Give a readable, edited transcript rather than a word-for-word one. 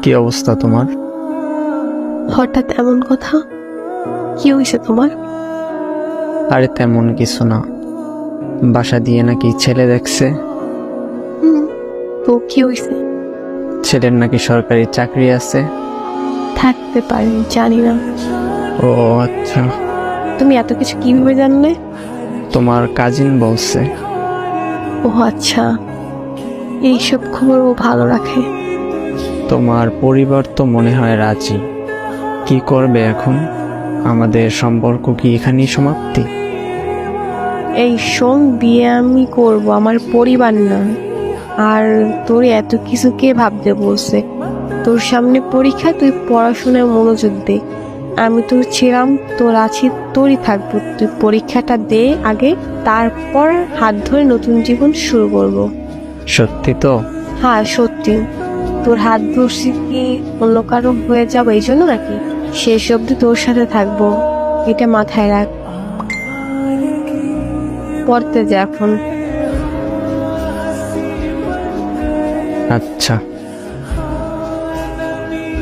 কি অবস্থা তোমার? হঠাৎ এমন কথা? কি হয়েছে তোমার? আরে তেমন কিছু না, বাসা দিয়ে নাকি ছেলে দেখছে। হুম, তো কি হয়েছে? ছেলের নাকি সরকারি চাকরি আছে। থাকতে পারে, জানি না। ও আচ্ছা, তুমি এত কিছু কিভাবে জানলে? তোমার কাজিন বলছে। ও আচ্ছা, এইসব খবর ও ভালো রাখে। তোমার পরিবার তো মনে হয় রাজি। কি করবে এখন? আমাদের সম্পর্ক কি এখানেই সমাপ্তি? এই শোন, বিয়ে আমি করব, আমার পরিবার না। আর তোর এত কিছু কে ভাবতে বলছে? তোর সামনে পরীক্ষা, তুই পড়াশোনায় মনোযোগ দে। আমি তোর ছিলাম, তোর আছি, তোরই থাকবো। তুই পরীক্ষাটা দে আগে, তারপর হাত ধরে নতুন জীবন শুরু করব। সত্যি তো? হ্যাঁ সত্যি। তোর হাত ধরছি কি অন্য কারো হয়ে যাবো এই জন্য নাকি? শেষ অব্দি তোর সাথে থাকবো, এটা মাথায় রাখ। পড়তে যা এখন। আচ্ছা।